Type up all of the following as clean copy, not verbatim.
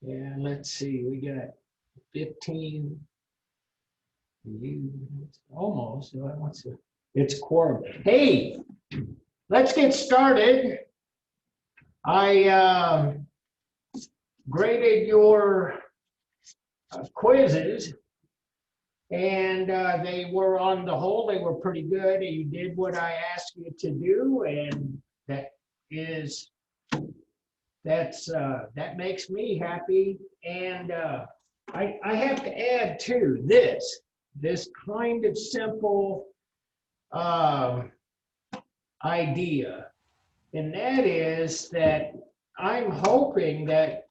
And let's see, we got 15. You almost. It's quorum. Hey, let's get started. I graded your quizzes, and they were on the whole, they were pretty good. You did what I asked you to do, and that is that makes me happy. And I have to add too this kind of simple uh, idea, and that is that I'm hoping that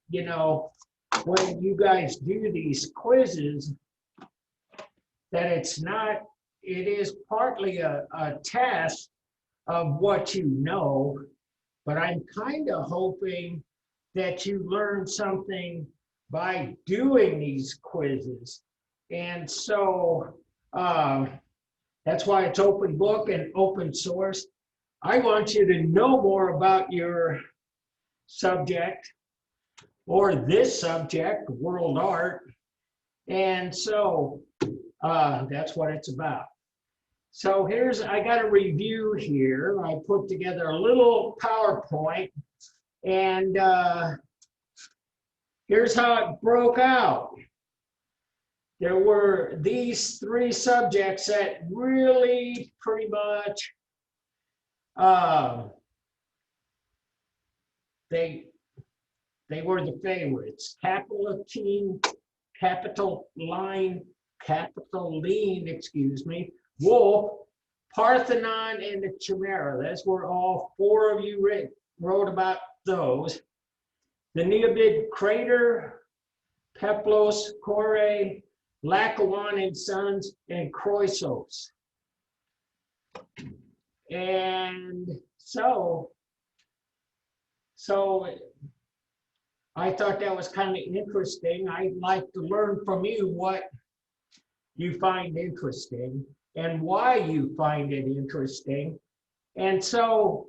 when you guys do these quizzes, that it is partly a test of what you know, but I'm kind of hoping that you learn something by doing these quizzes. And so that's why it's open book and open source. I want you to know more about your subject or this subject, world art. And so that's what it's about. So I got a review here. I put together a little PowerPoint, and here's how it broke out. There were these three subjects that really pretty much they were the favorites. Capitoline, excuse me, Wolf, Parthenon, and the Chimera. That's where all four of you wrote about those. The Neobid Crater, Peplos, Kore, Lacawan and Sons, and Croesus. And so I thought that was kind of interesting. I'd like to learn from you what you find interesting and why you find it interesting. And so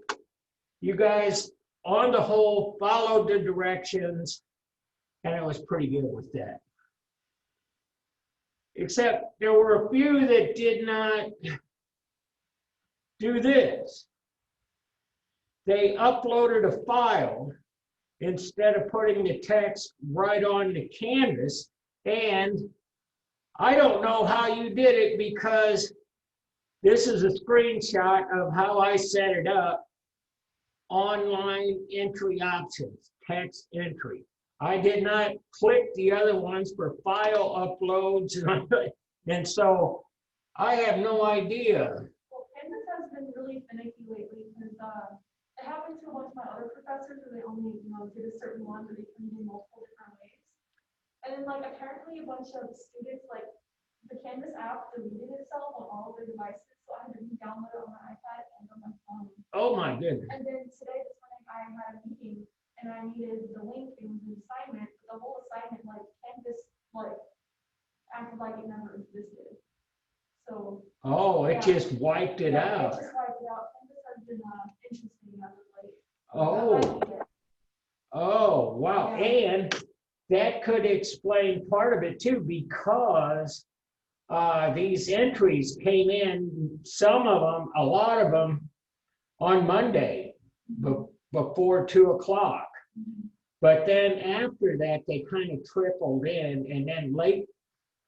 you guys, on the whole, followed the directions, and it was pretty good with that. Except there were a few that did not do this. They uploaded a file instead of putting the text right on the canvas. And I don't know how you did it, because this is a screenshot of how I set it up. Online entry options, text entry. I did not click the other ones for file uploads, and so I have no idea. Well, Canvas has been really finicky lately, because it happened to a bunch of my other professors where they only did a certain one, but they can do multiple different ways. And then apparently a bunch of students, the Canvas app deleted itself on all of their devices, so I had to re-download it on my iPad and on my phone. Oh my goodness. And then today, this morning, I had a meeting and I needed the link. It was an assignment, but the whole assignment, Canvas, acted like it never existed. So. Oh, it just wiped it out. It just wiped it out. Canvas has been interesting as of late. Oh. Oh, wow. Yeah. And that could explain part of it too, because these entries came in, some of them, a lot of them, on Monday before 2 o'clock. But then after that, they kind of trickled in, and then late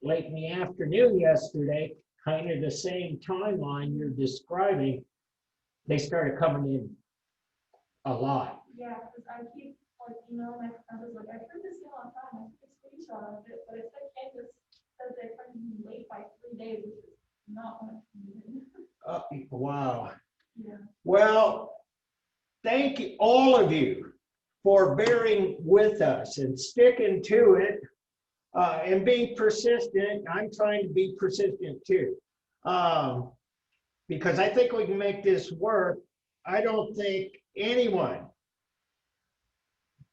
in the afternoon yesterday, kind of the same timeline you're describing, they started coming in a lot. Yeah, because I keep emailing my professors I printed this in on time. I took a screenshot of it, but it said Canvas says they printed me late by 3 days, which is not much. Wow. Yeah. Well, thank you, all of you, for bearing with us and sticking to it and being persistent. I'm trying to be persistent too, because I think we can make this work. I don't think anyone,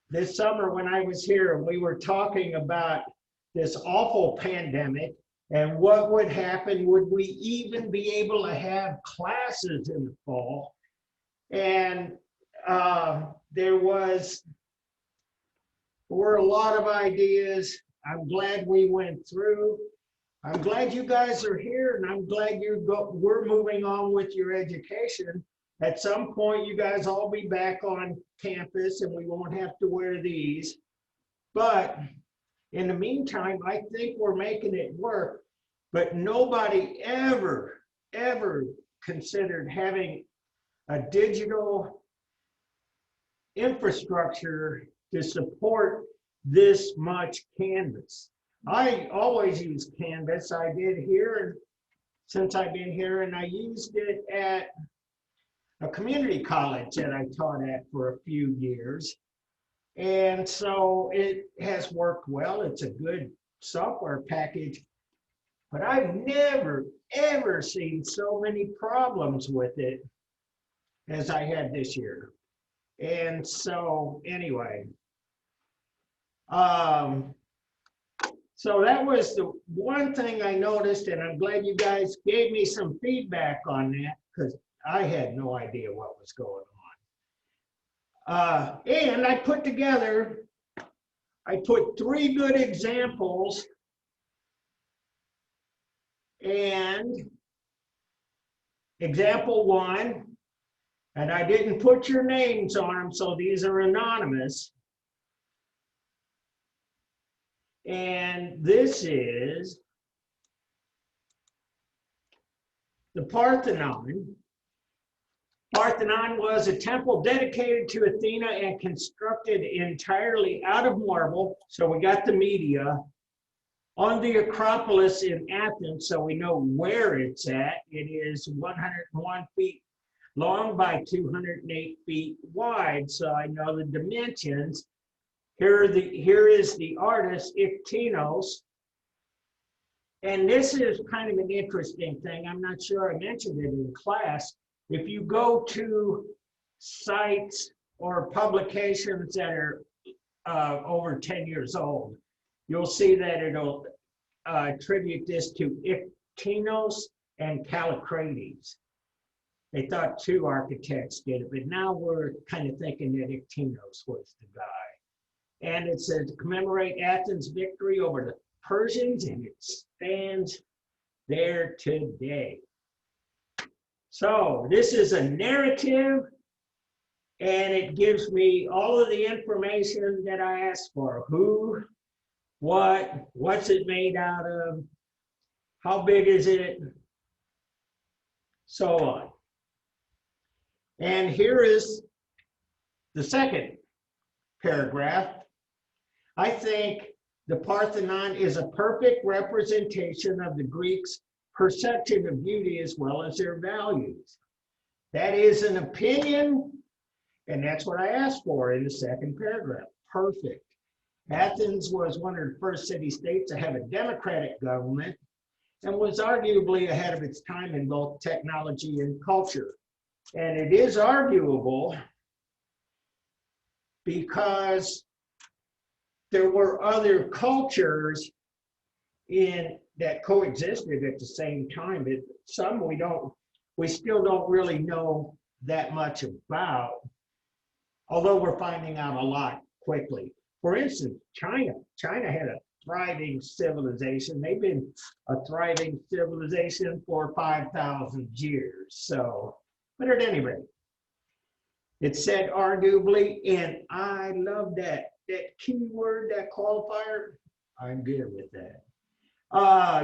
this summer when I was here, we were talking about this awful pandemic and what would happen. Would we even be able to have classes in the fall? And there was were a lot of ideas. I'm glad we went through. I'm glad you guys are here, and I'm glad we're moving on with your education. At some point, you guys all be back on campus, and we won't have to wear these. But in the meantime, I think we're making it work. But nobody ever considered having a digital infrastructure to support this much Canvas. I always use Canvas. I did here since I've been here, and I used it at a community college that I taught at for a few years. And so it has worked well. It's a good software package, but I've never, ever seen so many problems with it as I had this year. And so anyway, so that was the one thing I noticed, and I'm glad you guys gave me some feedback on that, because I had no idea what was going on. And I put 3 good examples, and example 1, and I didn't put your names on them, so these are anonymous. And this is the Parthenon. Parthenon was a temple dedicated to Athena and constructed entirely out of marble. So we got the media on the Acropolis in Athens, so we know where it's at. It is 101 feet long by 208 feet wide. So I know the dimensions. Here is the artist, Iktinos. And this is kind of an interesting thing. I'm not sure I mentioned it in class. If you go to sites or publications that are over 10 years old, you'll see that it'll attribute this to Iktinos and Callicrates. They thought 2 architects did it, but now we're kind of thinking that Iktinos was the guy. And it says to commemorate Athens' victory over the Persians, and it stands there today. So this is a narrative, and it gives me all of the information that I asked for. Who, what's it made out of, how big is it, so on. And here is the second paragraph. I think the Parthenon is a perfect representation of the Greeks' perception of beauty as well as their values. That is an opinion, and that's what I asked for in the second paragraph. Perfect. Athens was one of the first city-states to have a democratic government and was arguably ahead of its time in both technology and culture. And it is arguable because there were other cultures that coexisted at the same time. Some we still don't really know that much about, although we're finding out a lot quickly. For instance, China had a thriving civilization. They've been a thriving civilization for 5,000 years. So, but at any rate, it said arguably, and I love that key word, that qualifier. I'm good with that.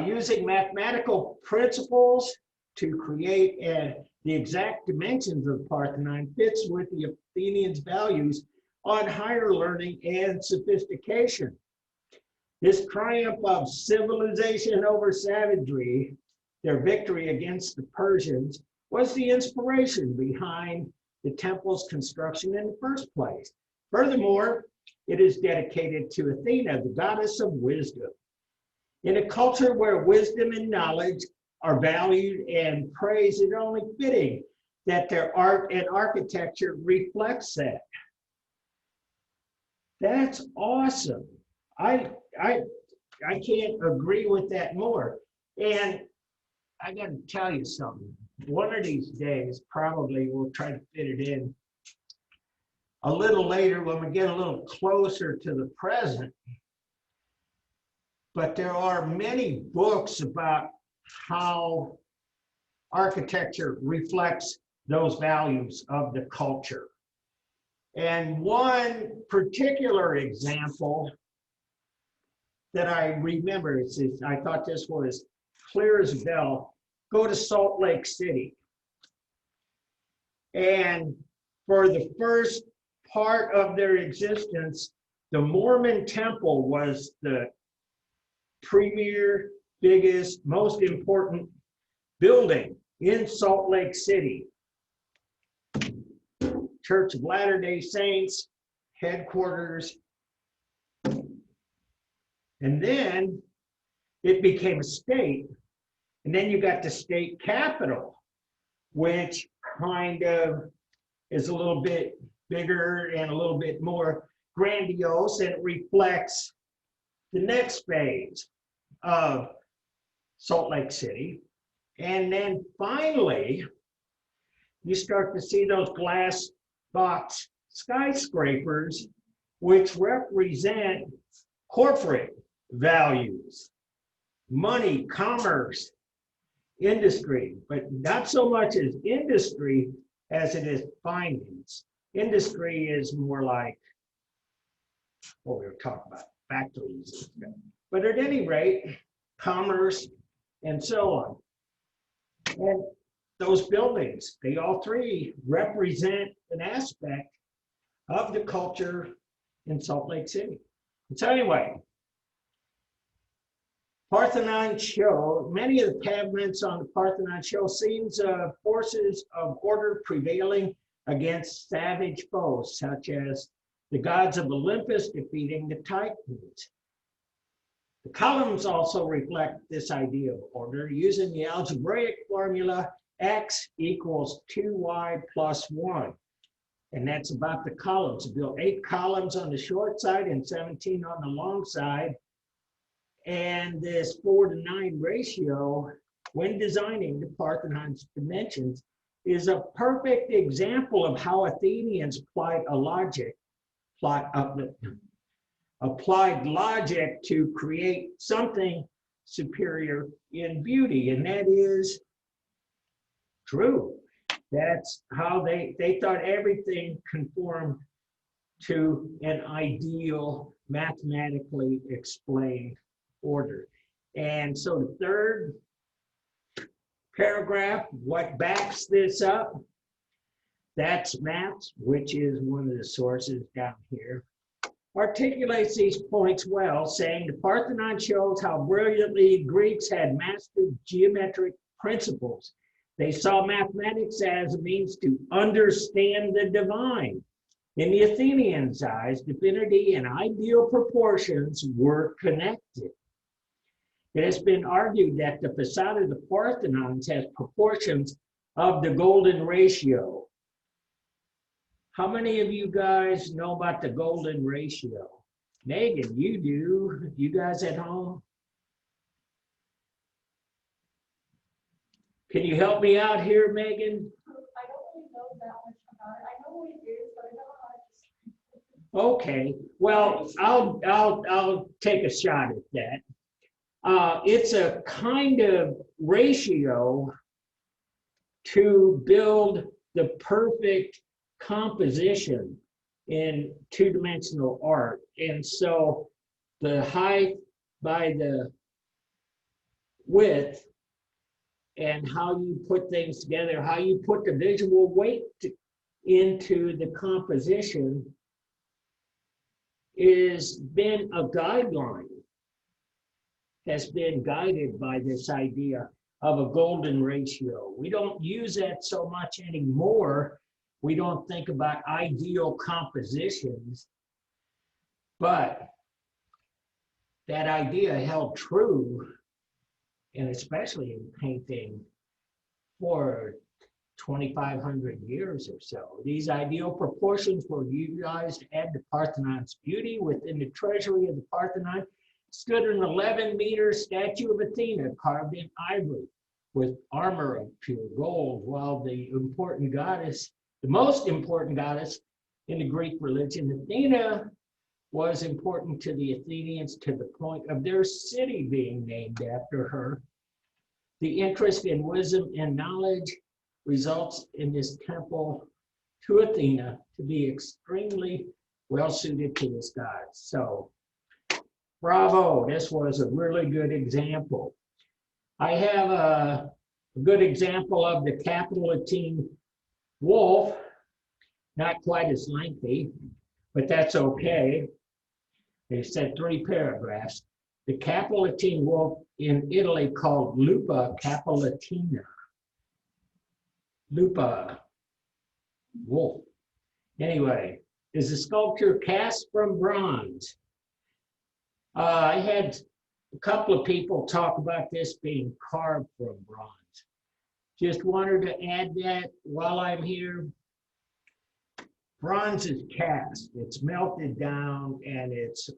Using mathematical principles to create the exact dimensions of the Parthenon fits with the Athenians' values on higher learning and sophistication. This triumph of civilization over savagery, their victory against the Persians, was the inspiration behind the temple's construction in the first place. Furthermore, it is dedicated to Athena, the goddess of wisdom. In a culture where wisdom and knowledge are valued and praised, it's only fitting that their art and architecture reflects that. That's awesome. I can't agree with that more. And I got to tell you something. One of these days, probably we'll try to fit it in. a little later when we get a little closer to the present. But there are many books about how architecture reflects those values of the culture. And one particular example that I remember, I thought this was clear as a bell, go to Salt Lake City. And for the first part of their existence, the Mormon temple was the premier, biggest, most important building in Salt Lake City. Church of Latter-day Saints, headquarters. And then it became a state. And then you got the state capitol, which kind of is a little bit bigger and a little bit more grandiose, and it reflects the next phase of Salt Lake City. And then finally, you start to see those glass box skyscrapers, which represent corporate values, money, commerce, industry, but not so much as industry as it is finance. Industry is more like what we were talking about, factories. But at any rate, commerce and so on. And those buildings, they all three represent an aspect of the culture in Salt Lake City. So anyway, Parthenon show, many of the pavements on the Parthenon show scenes of forces of order prevailing against savage foes, such as the gods of Olympus defeating the Titans. The columns also reflect this idea of order using the algebraic formula x equals 2y plus 1. And that's about the columns. Built 8 columns on the short side and 17 on the long side. And this 4:9 ratio, when designing the Parthenon's dimensions, is a perfect example of how Athenians applied logic to create something superior in beauty. And that is true. That's how they thought everything conformed to an ideal, mathematically explained order. And so the third paragraph, what backs this up, that's maps, which is one of the sources down here, articulates these points well, saying the Parthenon shows how brilliantly Greeks had mastered geometric principles. They saw mathematics as a means to understand the divine. In the Athenians' eyes, divinity and ideal proportions were connected. It has been argued that the facade of the Parthenons has proportions of the golden ratio. How many of you guys know about the golden ratio? Megan, you do. You guys at home? Can you help me out here, Megan? I don't really know that much about it. I know what it is, but I don't know how to describe it. Okay. Well, I'll take a shot at that. It's a kind of ratio to build the perfect composition in two-dimensional art. And so the height by the width and how you put things together, how you put the visual weight into the composition is been a guideline, has been guided by this idea of a golden ratio. We don't use that so much anymore. We don't think about ideal compositions, but that idea held true, and especially in painting, for 2,500 years or so. These ideal proportions were utilized to add to Parthenon's beauty. Within the treasury of the Parthenon stood an 11-meter statue of Athena carved in ivory with armor of pure gold, while the most important goddess in the Greek religion. Athena was important to the Athenians to the point of their city being named after her. The interest in wisdom and knowledge results in this temple to Athena to be extremely well suited to this god. So, bravo, this was a really good example. I have a good example of the Capitoline wolf, not quite as lengthy, but that's okay. They said 3 paragraphs. The Capitoline wolf in Italy called Lupa capitolina. Lupa wolf. Anyway, is a sculpture cast from bronze. I had a couple of people talk about this being carved from bronze. Just wanted to add that while I'm here. Bronze is cast. It's melted down and it's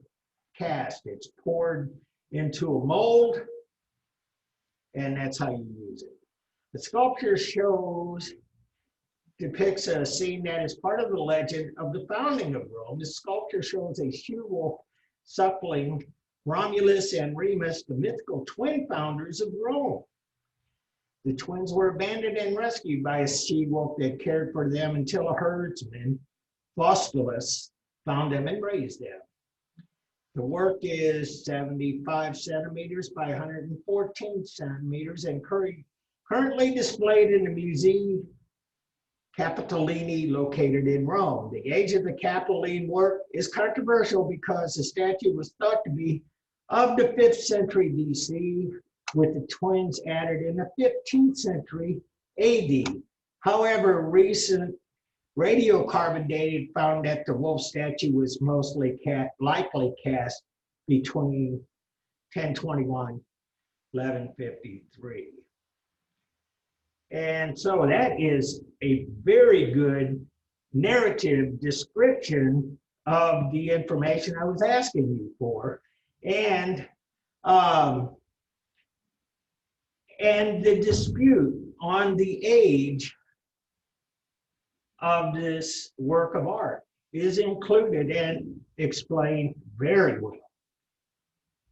cast. It's poured into a mold, and that's how you use it. The sculpture depicts a scene that is part of the legend of the founding of Rome. The sculpture shows a she-wolf suckling Romulus and Remus, the mythical twin founders of Rome. The twins were abandoned and rescued by a she-wolf that cared for them until a herdsman, Faustulus, found them and raised them. The work is 75 centimeters by 114 centimeters and currently displayed in the Museo Capitolini located in Rome. The age of the Capitoline work is controversial because the statue was thought to be of the 5th century BC, with the twins added in the 15th century AD. However, recent radiocarbon dating found that the wolf statue was mostly likely cast between 1021, 1153. And so that is a very good narrative description of the information I was asking you for. And the dispute on the age of this work of art is included and explained very well.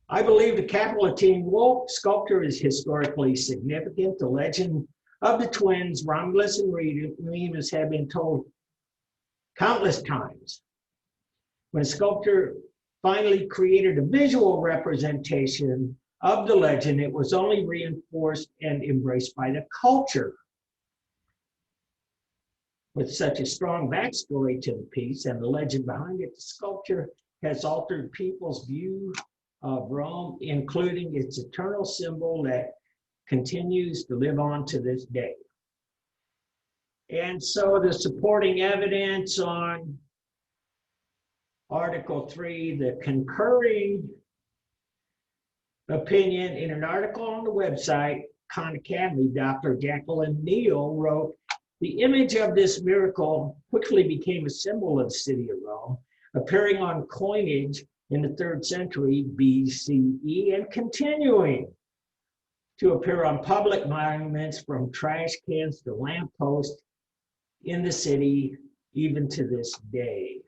I believe the Capitoline wolf sculpture is historically significant. The legend of the twins, Romulus and Remus, have been told countless times. When a sculptor finally created a visual representation of the legend, it was only reinforced and embraced by the culture. With such a strong backstory to the piece and the legend behind it, the sculpture has altered people's view of Rome, including its eternal symbol that continues to live on to this day. And so the supporting evidence on Article 3, the concurring opinion in an article on the website, Khan Academy, Dr. Jacqueline Neal wrote, "The image of this miracle quickly became a symbol of the city of Rome, appearing on coinage in the 3rd century BCE and continuing to appear on public monuments from trash cans to lampposts in the city, even to this day."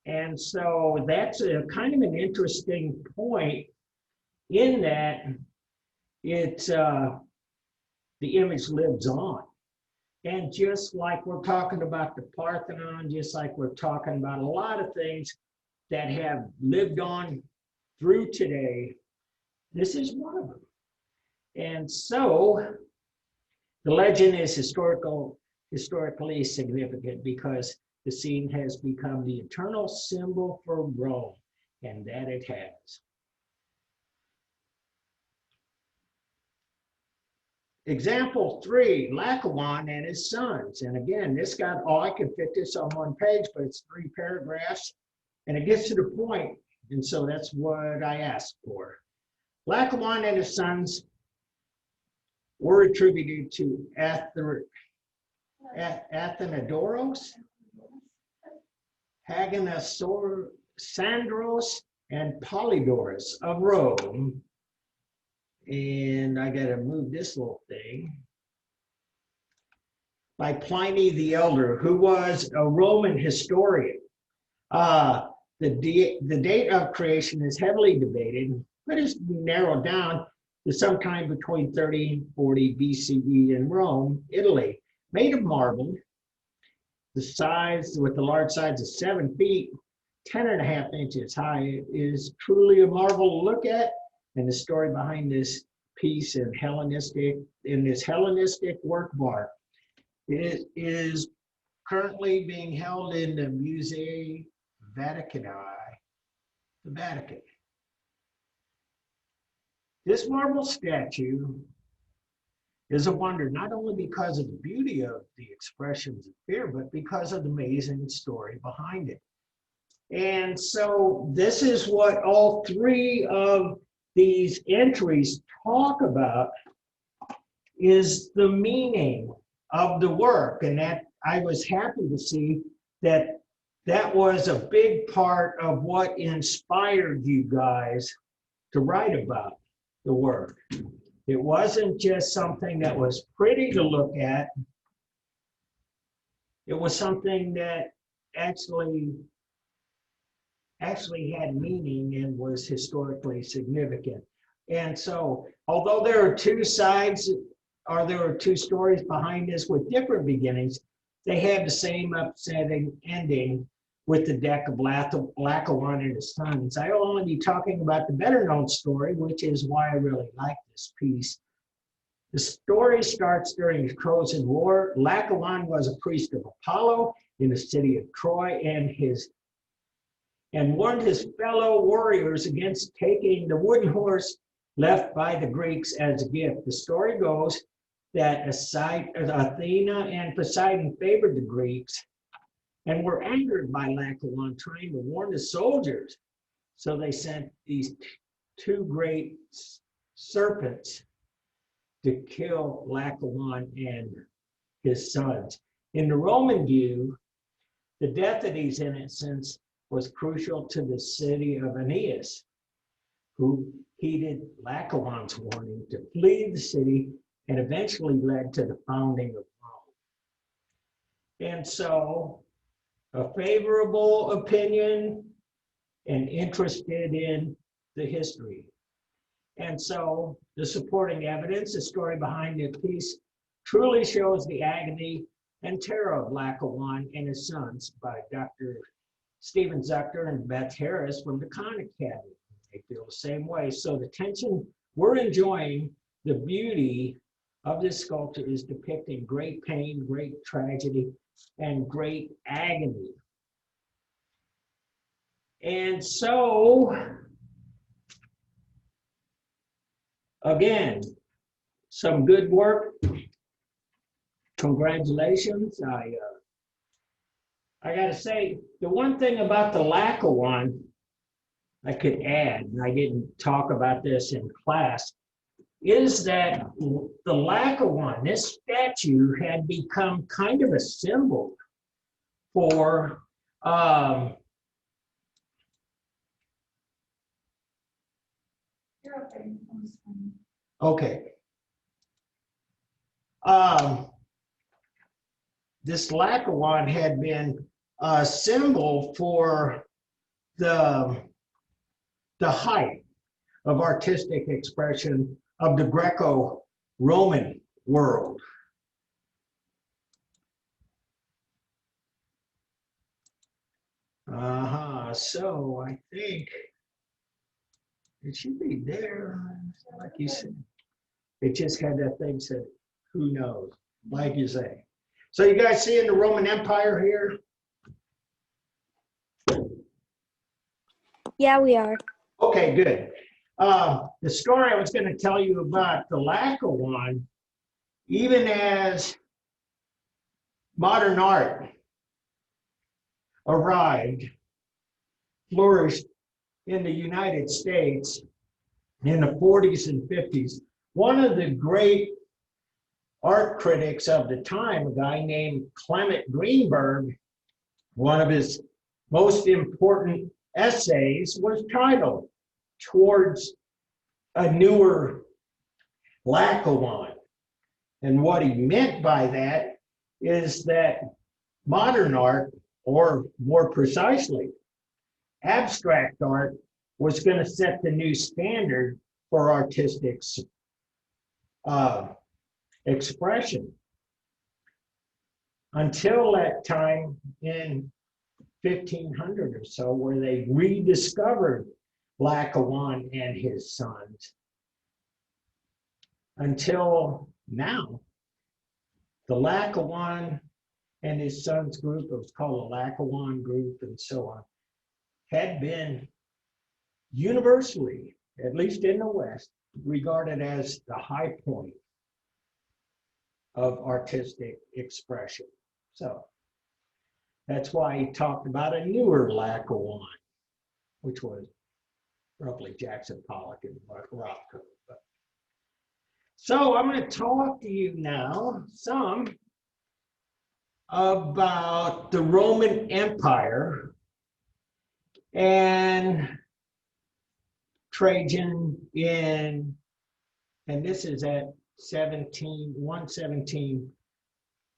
And so that's a kind of an interesting point in that the image lives on. And just like we're talking about the Parthenon, just like we're talking about a lot of things that have lived on through today, this is one of them. And so the legend is historically significant because the scene has become the eternal symbol for Rome, and that it has. Example 3, Laocoon and his sons. And again, I could fit this on one page, but it's 3 paragraphs, and it gets to the point, and so that's what I asked for. Laocoon and his sons were attributed to Athenodorus, Sandros, and Polydorus of Rome. And I got to move this little thing. by Pliny the Elder, who was a Roman historian. The date of creation is heavily debated, but it's narrowed down to sometime between 30 and 40 BCE in Rome, Italy. Made of marble, the size, with the large size of 7 feet, 10.5 inches high. It is truly a marvel to look at, and the story behind this piece in this Hellenistic work of art. It is currently being held in the Musée Vaticani, the Vatican. This marble statue is a wonder, not only because of the beauty of the expressions of fear, but because of the amazing story behind it. And so this is what all three of these entries talk about, is the meaning of the work. And that I was happy to see that that was a big part of what inspired you guys to write about the work. It wasn't just something that was pretty to look at. It was something that actually had meaning and was historically significant. And so, although there are two sides, or there are two stories behind this with different beginnings, they have the same upsetting ending with the death of Laocoon and his sons. I will only be talking about the better known story, which is why I really like this piece. The story starts during the Trojan War. Laocoon was a priest of Apollo in the city of Troy, and warned his fellow warriors against taking the wooden horse left by the Greeks as a gift. The story goes that Athena and Poseidon favored the Greeks and were angered by Laocoon trying to warn the soldiers. So they sent these two great serpents to kill Laocoon and his sons. In the Roman view, the death of these innocents was crucial to the city of Aeneas, who heeded Laocoon's warning to flee the city, and eventually led to the founding of Rome. And so, a favorable opinion and interested in the history. And so, the supporting evidence, the story behind the piece, truly shows the agony and terror of Laocoon and his sons by Dr. Stephen Zucker and Beth Harris from the Khan Academy. They feel the same way. So the tension we're enjoying, the beauty of this sculpture is depicting great pain, great tragedy, and great agony. And so, again, some good work. Congratulations. I got to say, the one thing about the Laocoon I could add, and I didn't talk about this in class, is that the Laocoon, this statue, had become kind of a symbol for You're okay. I'm just fine. okay. This Laocoon had been a symbol for the height of artistic expression of the Greco-Roman world. So I think it should be there, like you said. It just had that thing said, who knows, like you say. So you guys seeing the Roman Empire here? Yeah, we are. Okay, good. The story I was going to tell you about the Laocoon, even as modern art arrived, flourished in the United States in the 40s and 50s, one of the great art critics of the time, a guy named Clement Greenberg, one of his most important essays was titled Towards a Newer Laocoon. And what he meant by that is that modern art, or more precisely, abstract art, was going to set the new standard for artistic uh, expression. Until that time in 1500 or so, where they rediscovered Laocoon and his sons. Until now, the Laocoon and his sons group, it was called the Laocoon group and so on, had been universally, at least in the West, regarded as the high point of artistic expression. So that's why he talked about a newer Laocoon, which was roughly Jackson Pollock and Rothko. So I'm going to talk to you now some about the Roman Empire and Trajan in, and this is at 117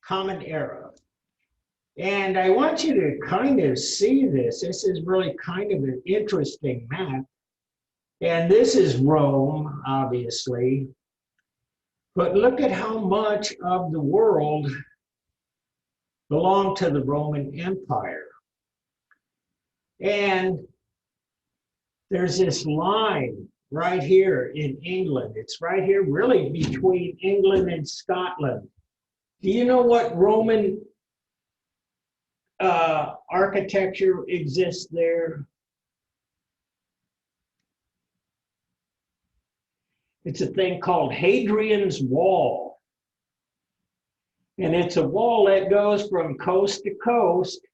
Common Era. And I want you to kind of see this. This is really kind of an interesting map. And this is Rome, obviously. But look at how much of the world belonged to the Roman Empire. And there's this line right here in England. It's right here, really between England and Scotland. Do you know what Roman architecture exists there? It's a thing called Hadrian's Wall. And it's a wall that goes from coast to coast.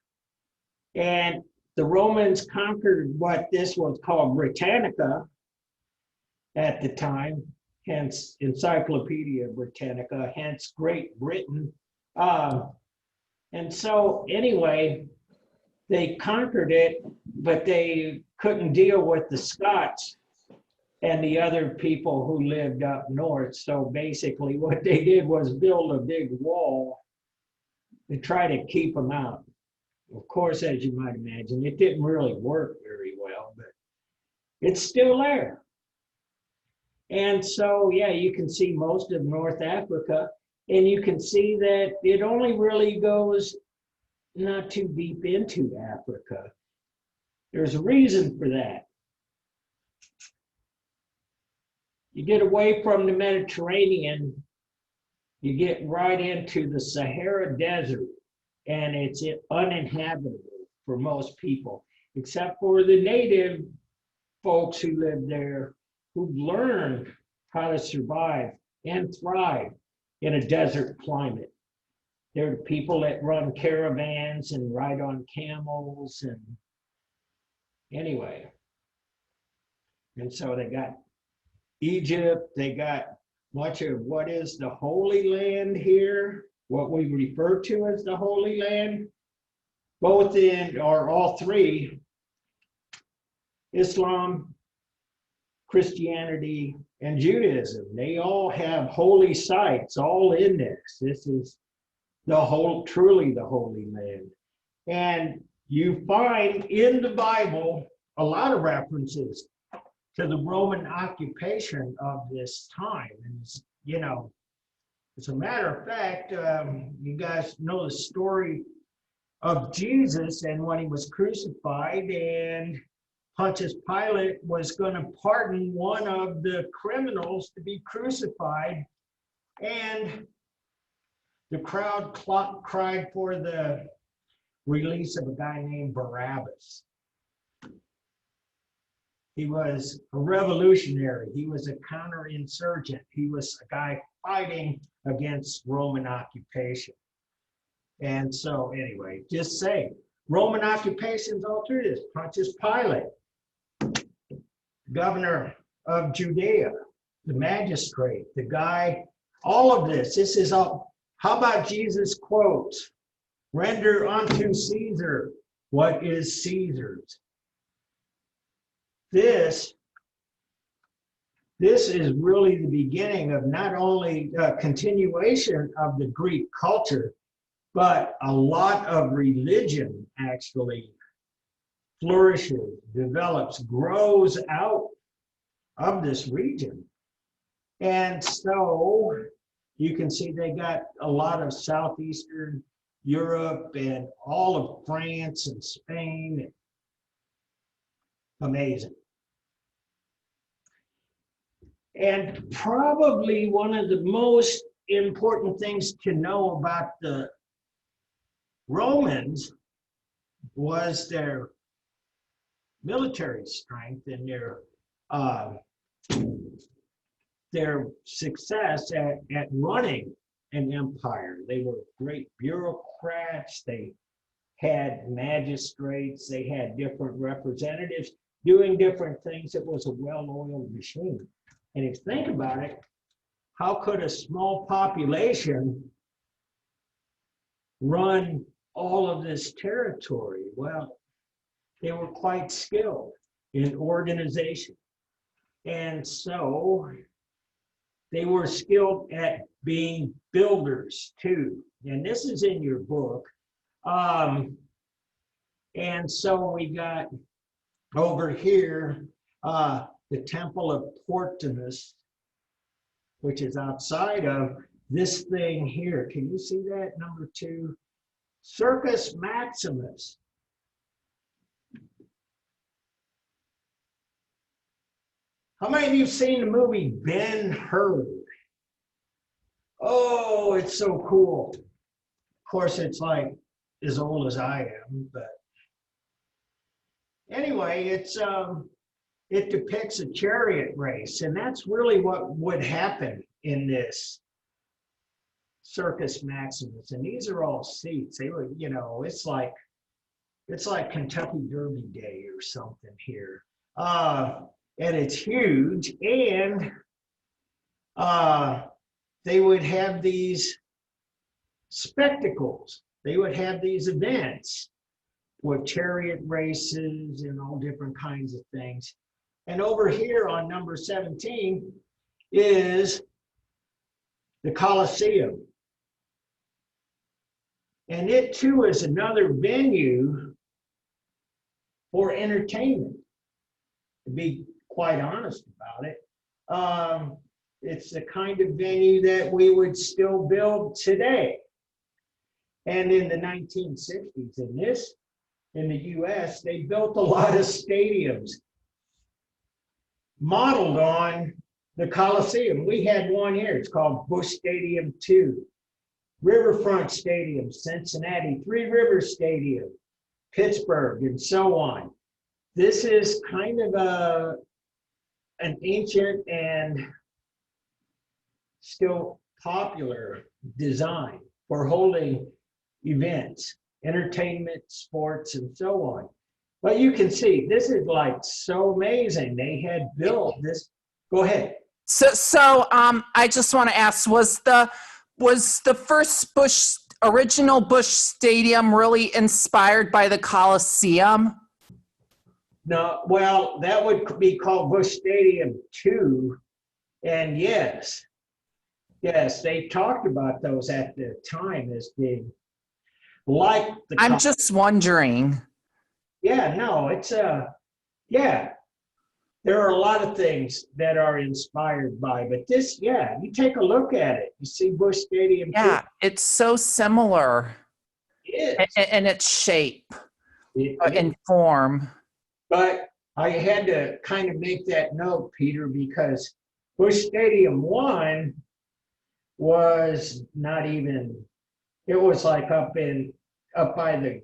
And the Romans conquered what this was called Britannica at the time, hence Encyclopedia Britannica, hence Great Britain. And so anyway, they conquered it, but they couldn't deal with the Scots and the other people who lived up north. So basically what they did was build a big wall to try to keep them out. Of course, as you might imagine, it didn't really work very well, but it's still there. And so, yeah, you can see most of North Africa, and you can see that it only really goes not too deep into Africa. There's a reason for that. You get away from the Mediterranean, you get right into the Sahara Desert, and it's uninhabitable for most people, except for the native folks who live there, who learned how to survive and thrive in a desert climate. They're people that run caravans and ride on camels, and anyway. And so they got Egypt, they got much of what is the Holy Land here, what we refer to as the Holy Land, both in, or all three, Islam, Christianity, and Judaism. They all have holy sites all in this. This is truly the Holy Land. And you find in the Bible a lot of references to the Roman occupation of this time. And, you know, as a matter of fact, you guys know the story of Jesus and when he was crucified, and Pontius Pilate was going to pardon one of the criminals to be crucified, and the crowd cried for the release of a guy named Barabbas. He was a revolutionary. He was a counterinsurgent. He was a guy fighting against Roman occupation. And so anyway, just say, Roman occupations all through this. Pontius Pilate, governor of Judea, the magistrate, the guy, all of this. This is all. How about Jesus' quotes? Render unto Caesar what is Caesar's. This is really the beginning of not only a continuation of the Greek culture, but a lot of religion actually flourishes, develops, grows out of this region. And so you can see they got a lot of Southeastern Europe and all of France and Spain. Amazing. And probably one of the most important things to know about the Romans was their military strength and their success at running an empire. They were great bureaucrats. They had magistrates. They had different representatives doing different things. It was a well-oiled machine. And if you think about it, how could a small population run all of this territory? Well, they were quite skilled in organization. And so they were skilled at being builders too. And this is in your book. And so we got over here, the Temple of Portinus, which is outside of this thing here. Can you see that, number 2? Circus Maximus. How many of you have seen the movie Ben-Hur? Oh, it's so cool. Of course, it's like as old as I am, but anyway, it depicts a chariot race, and that's really what would happen in this Circus Maximus. And these are all seats. They were, it's like Kentucky Derby Day or something here. And it's huge, and they would have these spectacles. They would have these events with chariot races and all different kinds of things. And over here on number 17 is the Colosseum. And it too is another venue for entertainment, to be quite honest about it. It's the kind of venue that we would still build today. And in the 1960s, in the US, they built a lot of stadiums modeled on the Coliseum. We had one here. It's called Busch Stadium 2. Riverfront Stadium, Cincinnati, Three Rivers Stadium, Pittsburgh, and so on. This is kind of an ancient and still popular design for holding events, entertainment, sports, and so on. But you can see, this is like so amazing. They had built this. Go ahead. So I just want to ask, was the first original Busch Stadium really inspired by the Coliseum? No, well, that would be called Busch Stadium 2. And yes, they talked about those at the time as being like the. I'm just wondering. Yeah, no, it's there are a lot of things that are inspired by, but this, you take a look at it. You see Busch Stadium 2. Yeah, it's so similar. It is. In its shape It and is. form. But I had to kind of make that note, Peter, because Busch Stadium 1 was not even, it was like up by the,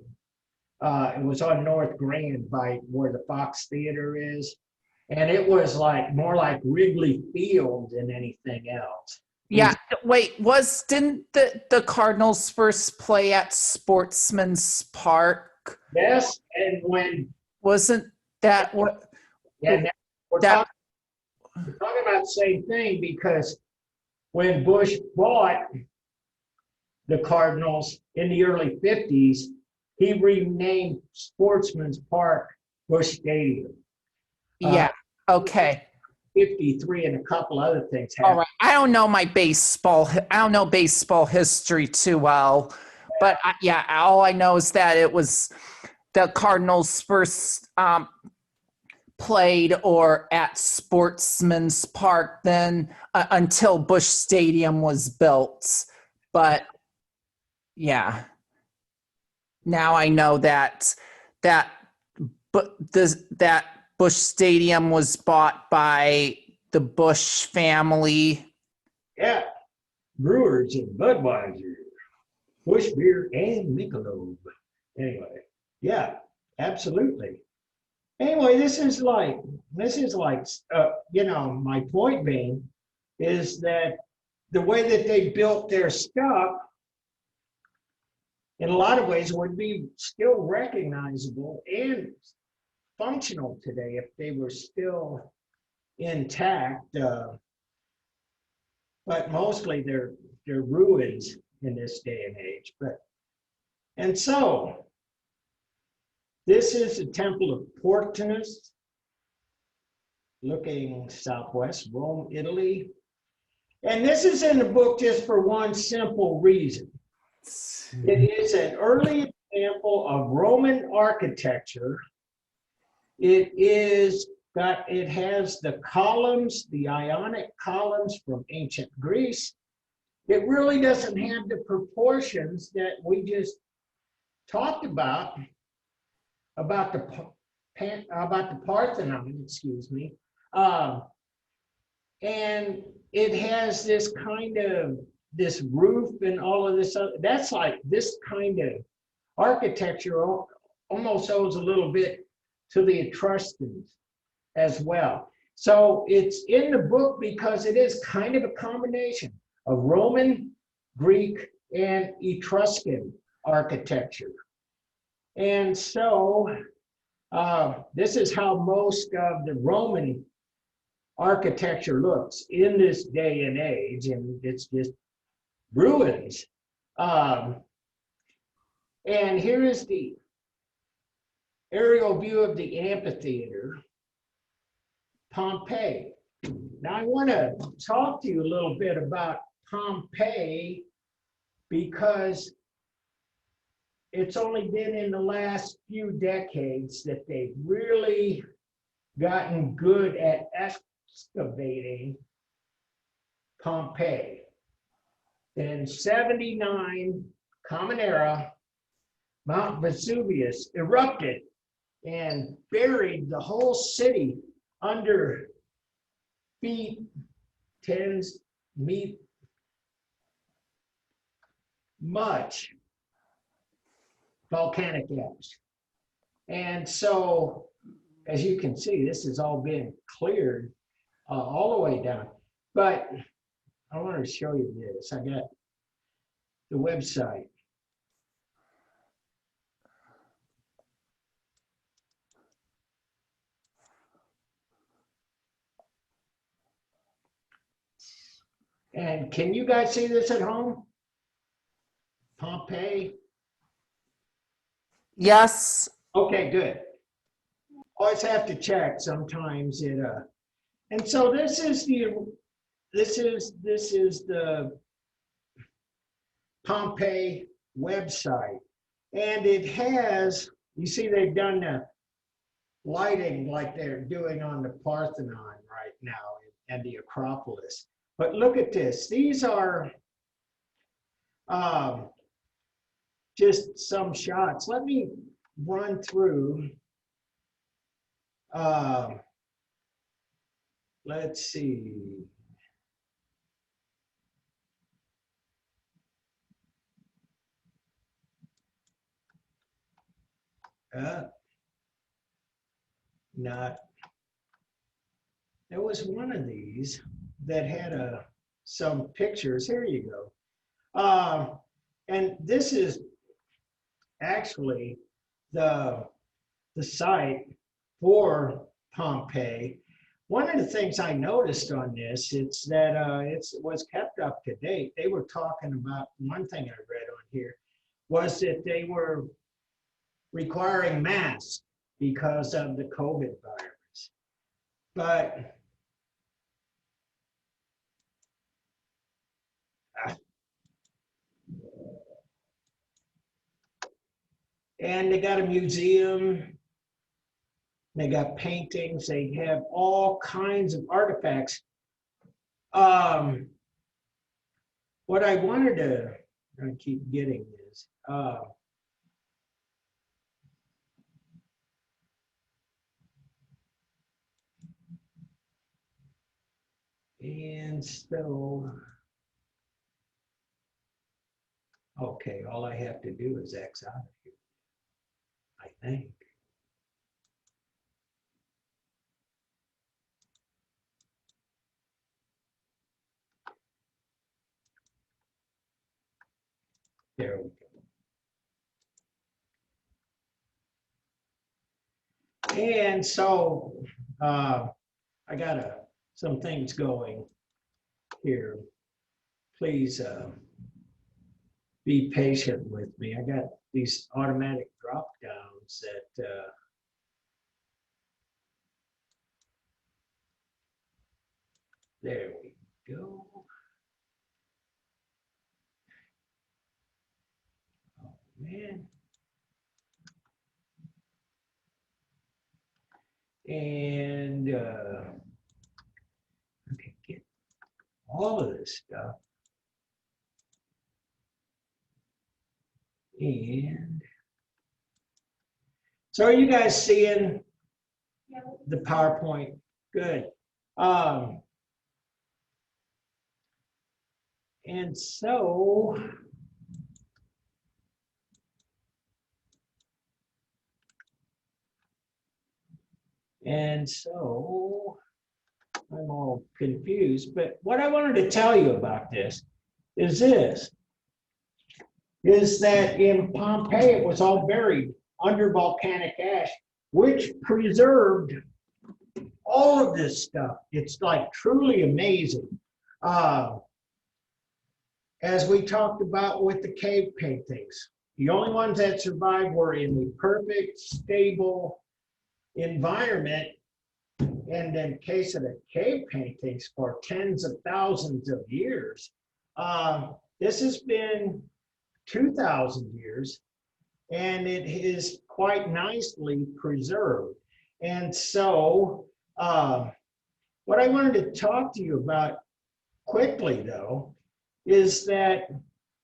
it was on North Grand by where the Fox Theater is. And it was like more like Wrigley Field than anything else. Yeah, wait, didn't the Cardinals first play at Sportsman's Park? Yes, and when Wasn't that what? yeah, now we're talking about the same thing, because when Bush bought the Cardinals in the early 50s, he renamed Sportsman's Park Busch Stadium. Yeah, okay. 53 and a couple other things All happened. right. I don't know baseball history too well. But yeah, all I know is that it was the Cardinals first played or at Sportsman's Park then until Busch Stadium was built. But yeah, now I know that that Busch Stadium was bought by the Busch family. Yeah, Brewers and Budweiser, Busch Beer and Michelob. Anyway, yeah, absolutely. Anyway, this is like, my point being is that the way that they built their stuff in a lot of ways would be still recognizable and functional today if they were still intact. But mostly they're ruins in this day and age. And so this is the Temple of Portinus, looking southwest, Rome, Italy. And this is in the book just for one simple reason. It is an early example of Roman architecture. It has the columns, the Ionic columns from ancient Greece. It really doesn't have the proportions that we just talked about the Parthenon, excuse me. And it has this kind of this roof and all of this other, that's like this kind of architecture almost owes a little bit to the Etruscans as well. So it's in the book because it is kind of a combination of Roman, Greek, and Etruscan architecture. And so this is how most of the Roman architecture looks in this day and age, and it's just ruins. And here is the aerial view of the amphitheater, Pompeii. Now I want to talk to you a little bit about Pompeii because it's only been in the last few decades that they've really gotten good at excavating Pompeii. In 79 Common Era, Mount Vesuvius erupted and buried the whole city under much volcanic ash. And so, as you can see, this has all been cleared all the way down. But I want to show you this. I got the website. And can you guys see this at home? Pompeii? Yes. Okay, good. Always have to check. Sometimes it and so this is the Pompeii website. And it has, you see they've done the lighting like they're doing on the Parthenon right now and the Acropolis. But look at this. These are just some shots. Let me run through. Let's see. Not. There was one of these that had some pictures. Here you go. And this is actually the site for Pompeii. One of the things I noticed on this, it's that it was kept up to date. They were talking about, one thing I read on here was that they were requiring masks because of the COVID virus. But And they got a museum. They got paintings. They have all kinds of artifacts. What I wanted to, I keep getting is, and so, okay, all I have to do is X out of here, I think. There we go. And so I got some things going here. Please be patient with me. I got these automatic drop downs that there we go. Oh man. And okay, get all of this stuff. And so are you guys seeing Yeah. the PowerPoint? Good. And so I'm all confused, but what I wanted to tell you about this is that in Pompeii, it was all buried under volcanic ash, which preserved all of this stuff. It's like truly amazing. As we talked about with the cave paintings, the only ones that survived were in the perfect, stable environment. And in case of the cave paintings, for tens of thousands of years, this has been 2,000 years, and it is quite nicely preserved. And so what I wanted to talk to you about quickly, though, is that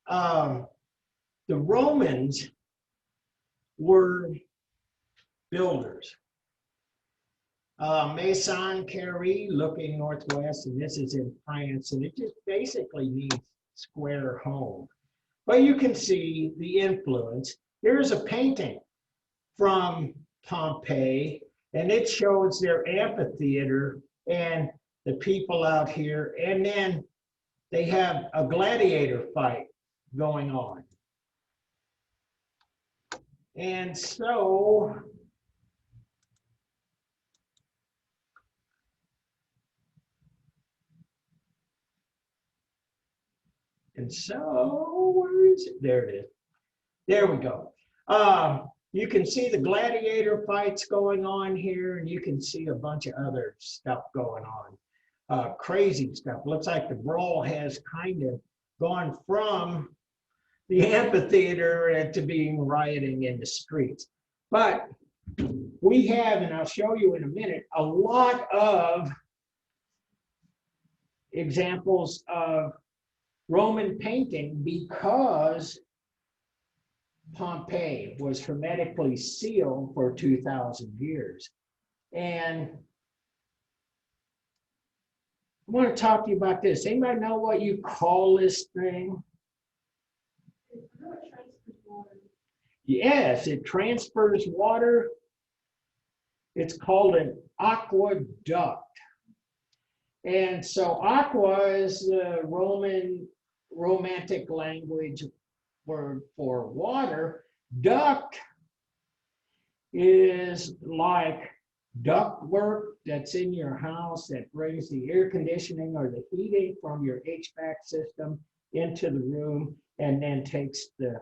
the Romans were builders. Maison Carré, looking northwest, and this is in France, and it just basically means square home. But you can see the influence. Here's a painting from Pompeii, and it shows their amphitheater and the people out here, and then they have a gladiator fight going on. And so where is it? There it is. There we go. You can see the gladiator fights going on here, and you can see a bunch of other stuff going on. Crazy stuff. Looks like the brawl has kind of gone from the amphitheater to being rioting in the streets. But we have, and I'll show you in a minute, a lot of examples of Roman painting because Pompeii was hermetically sealed for 2,000 years. And I want to talk to you about this. Anybody know what you call this thing? Yes, it transfers water. It's called an aqueduct. And so aqua is the Romantic language word for water. Duct is like duct work that's in your house that brings the air conditioning or the heating from your HVAC system into the room and then takes the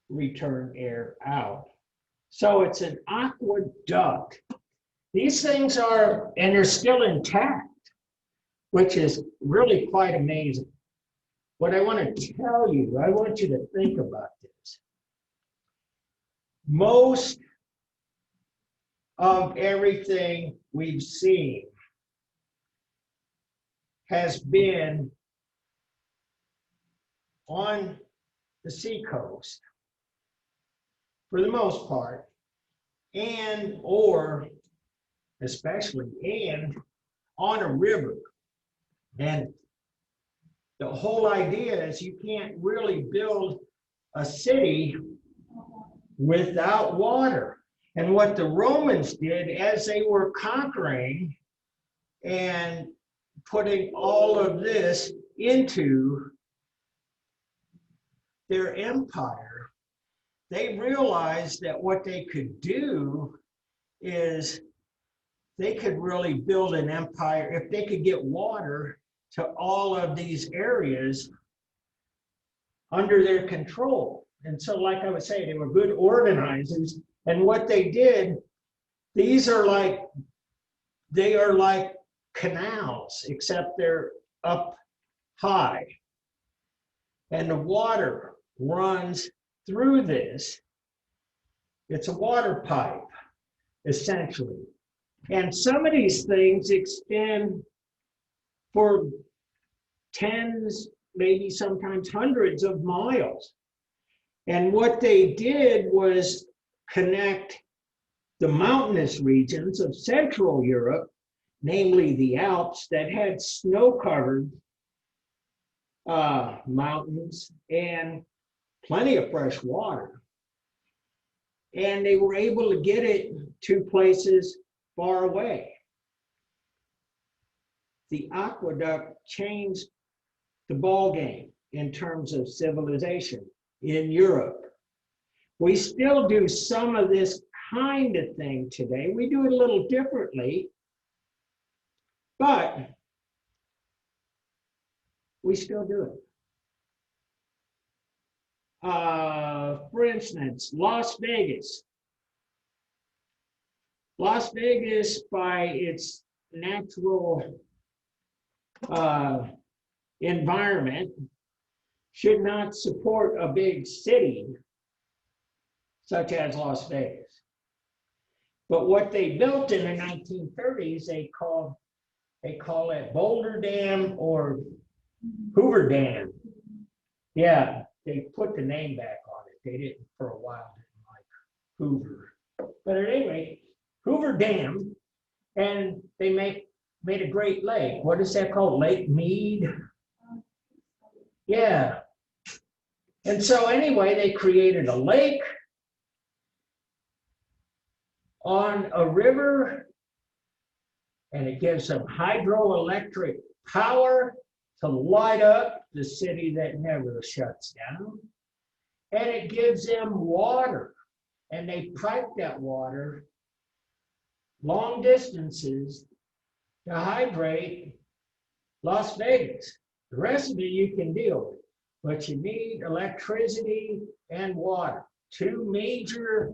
return air out. So it's an aqueduct. These things are, and they're still intact, which is really quite amazing. What I want to tell you, I want you to think about this. most of everything we've seen has been on the seacoast for the most part, and or especially and on a river. And the whole idea is you can't really build a city without water. And what the Romans did as they were conquering and putting all of this into their empire, they realized that what they could do is they could really build an empire if they could get water to all of these areas under their control. And so, like I was saying, they were good organizers. And what they did, they are like canals, except they're up high. And the water runs through this. It's a water pipe, essentially. And some of these things extend for tens, maybe sometimes hundreds of miles. And what they did was connect the mountainous regions of Central Europe, namely the Alps, that had snow-covered mountains and plenty of fresh water. And they were able to get it to places far away. The aqueduct changed the ball game in terms of civilization in Europe. We still do some of this kind of thing today. We do it a little differently, but we still do it. For instance, Las Vegas. Las Vegas, by its natural environment, should not support a big city such as Las Vegas. But what they built in the 1930s, they call it Boulder Dam or Hoover Dam. Yeah, they put the name back on it. They didn't for a while, didn't like Hoover. But at any rate, Hoover Dam, and they made a great lake. What is that called? Lake Mead? Yeah. And so anyway, they created a lake on a river, and it gives them hydroelectric power to light up the city that never shuts down. And it gives them water, and they pipe that water long distances to hydrate Las Vegas. The rest of it you can deal with, but you need electricity and water. Two major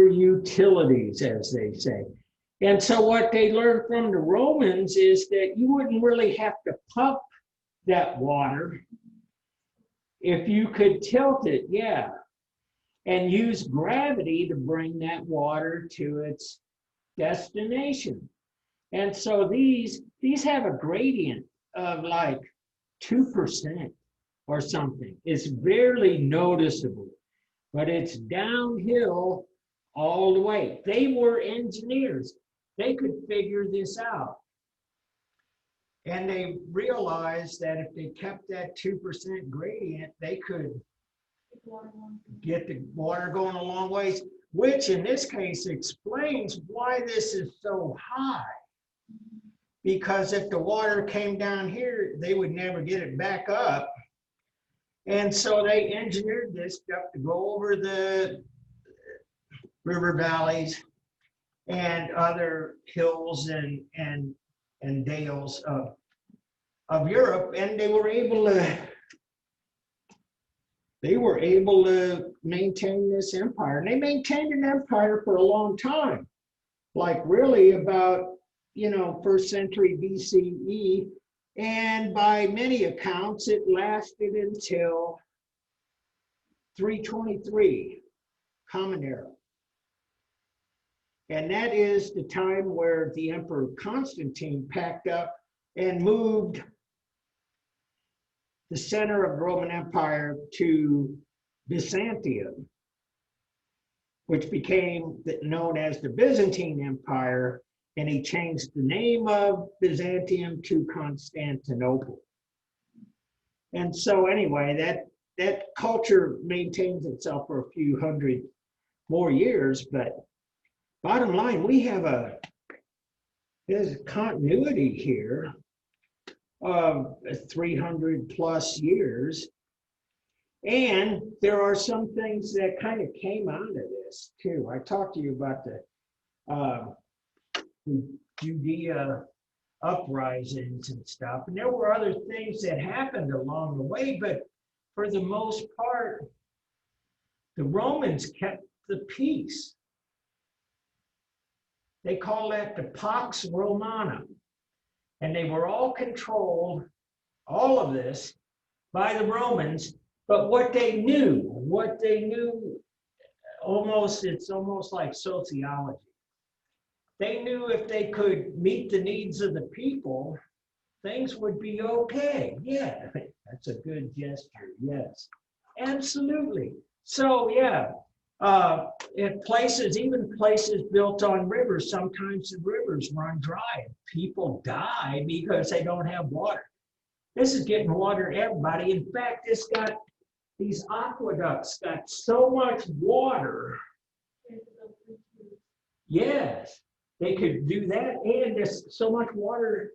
utilities, as they say. And so what they learned from the Romans is that you wouldn't really have to pump that water if you could tilt it, yeah, and use gravity to bring that water to its destination. And so these have a gradient of like 2% or something. It's barely noticeable, but it's downhill all the way. They were engineers. They could figure this out. And they realized that if they kept that 2% gradient, they could get the water going a long ways, which in this case explains why this is so high. Because if the water came down here, they would never get it back up. And so they engineered this stuff to go over the river valleys and other hills and dales of Europe, and they were able to maintain this empire. And they maintained an empire for a long time, like really about 1st century BCE, and by many accounts it lasted until 323 Common Era. And that is the time where the Emperor Constantine packed up and moved the center of the Roman Empire to Byzantium, which became known as the Byzantine Empire, and he changed the name of Byzantium to Constantinople. And so anyway, that culture maintains itself for a few hundred more years, but bottom line, there's a continuity here of 300 plus years. And there are some things that kind of came out of this too. I talked to you about the Judea uprisings and stuff, and there were other things that happened along the way, but for the most part, the Romans kept the peace. They call that the Pax Romana. And they were all controlled, all of this, by the Romans. But what they knew, it's almost like sociology. They knew if they could meet the needs of the people, things would be okay. Yeah, that's a good gesture. Yes, absolutely. So yeah, in places, even places built on rivers, sometimes the rivers run dry. People die because they don't have water. This is getting water to everybody. In fact, these aqueducts got so much water. Yes, they could do that. And there's so much water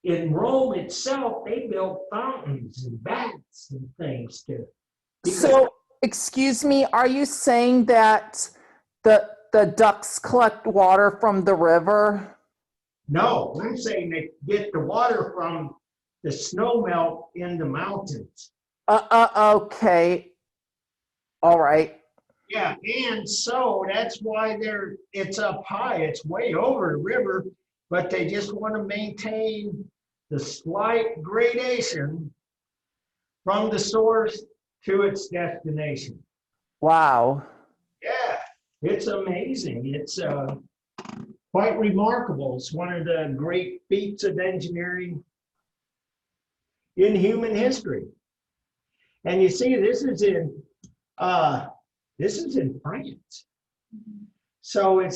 in Rome itself, they built fountains and baths and things too. So, excuse me, are you saying that the ducks collect water from the river? No, I'm saying they get the water from the snow melt in the mountains. Okay. All right. Yeah, and so that's why it's up high. It's way over the river, but they just want to maintain the slight gradation from the source to its destination. Wow. Yeah, it's amazing. It's quite remarkable. It's one of the great feats of engineering in human history. And you see, this is in France. So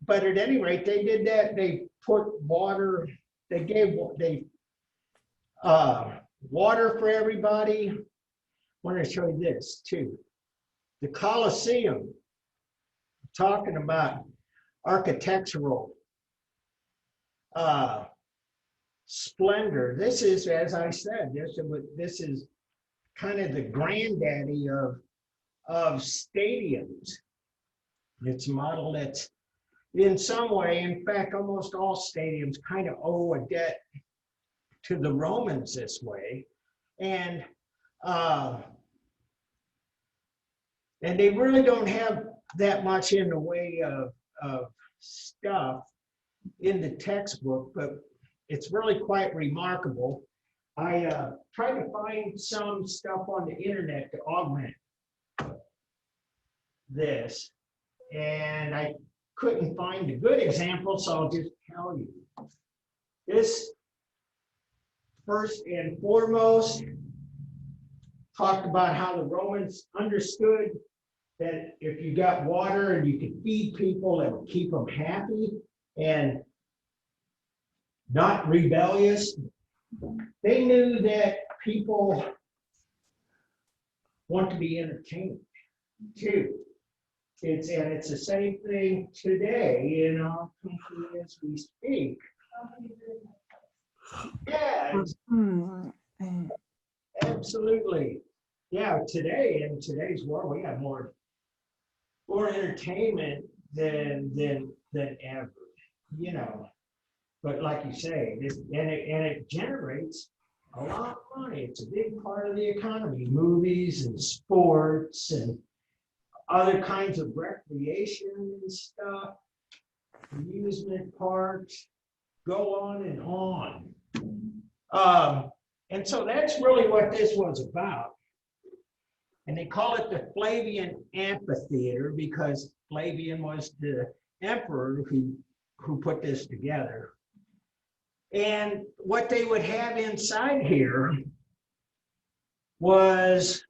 but at any rate, they did that. They put water. They gave water for everybody. I want to show you this too. The Colosseum, talking about architectural splendor. This is, as I said, this is kind of the granddaddy of stadiums. It's a model that's in some way, in fact, almost all stadiums kind of owe a debt to the Romans this way. And they really don't have that much in the way of stuff in the textbook, but it's really quite remarkable. I tried to find some stuff on the internet to augment this, and I couldn't find a good example, so I'll just tell you. This, first and foremost, talked about how the Romans understood that if you got water and you could feed people, it would keep them happy and not rebellious. They knew that people want to be entertained too. It's the same thing today in our country as we speak. Yeah, absolutely. Yeah, today, in today's world, we have more entertainment than ever, you know. But like you say, it generates a lot of money. It's a big part of the economy. Movies and sports and other kinds of recreation and stuff, amusement parks, go on and on. And so that's really what this was about. And they call it the Flavian Amphitheater because Flavian was the emperor who put this together. And what they would have inside here was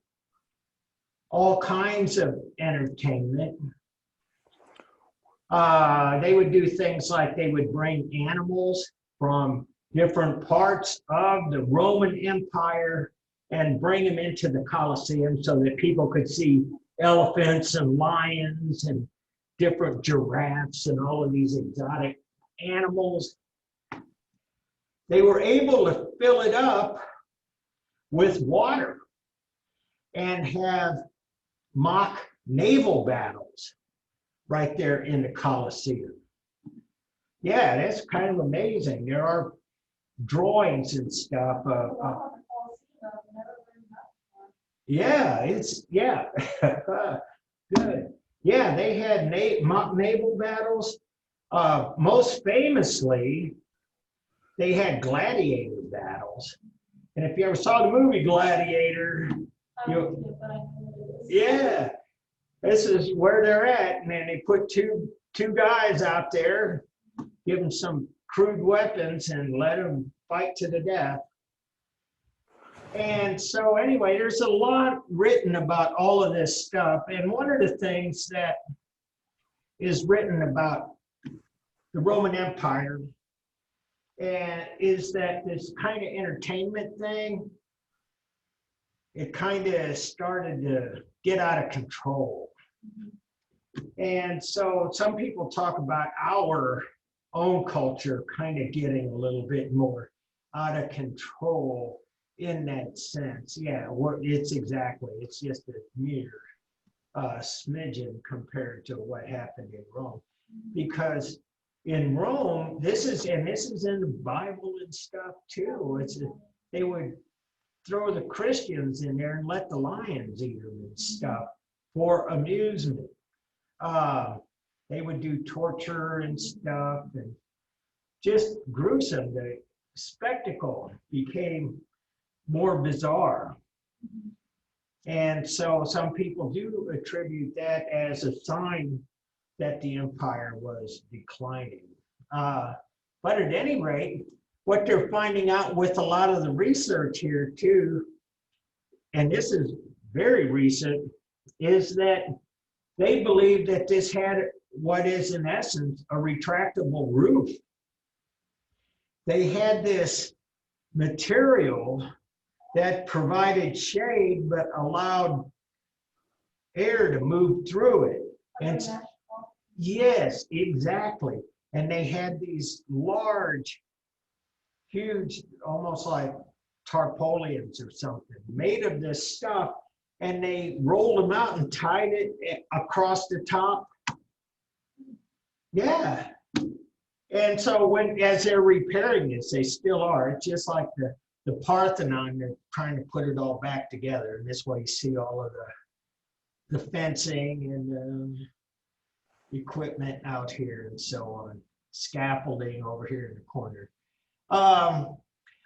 all kinds of entertainment. They would do things like they would bring animals from different parts of the Roman Empire and bring them into the Colosseum so that people could see elephants and lions and different giraffes and all of these exotic animals. They were able to fill it up with water and have mock naval battles right there in the Colosseum. Yeah, that's kind of amazing. There are drawings and stuff. Yeah, good. Yeah, they had mock naval battles. Most famously, they had gladiator battles. And if you ever saw the movie Gladiator, yeah, this is where they're at. And then they put two guys out there, give them some crude weapons and let them fight to the death. And so anyway, there's a lot written about all of this stuff. And one of the things that is written about the Roman Empire and is that this kind of entertainment thing, it kind of started to get out of control. And so some people talk about our own culture kind of getting a little bit more out of control in that sense. Yeah, it's just a mere smidgen compared to what happened in Rome. Because in Rome, this is in the Bible and stuff too. They would throw the Christians in there and let the lions eat them and stuff for amusement. They would do torture and stuff and just gruesome. The spectacle became more bizarre. And so some people do attribute that as a sign that the empire was declining. But at any rate, what they're finding out with a lot of the research here too, and this is very recent, is that they believe that this had what is in essence a retractable roof. They had this material that provided shade but allowed air to move through it. And yes, exactly. And they had these large, huge, almost like tarpaulins or something, made of this stuff, and they rolled them out and tied it across the top. Yeah. And so as they're repairing this, they still are. It's just like the Parthenon, they're trying to put it all back together. And this way you see all of the fencing and equipment out here and so on. Scaffolding over here in the corner.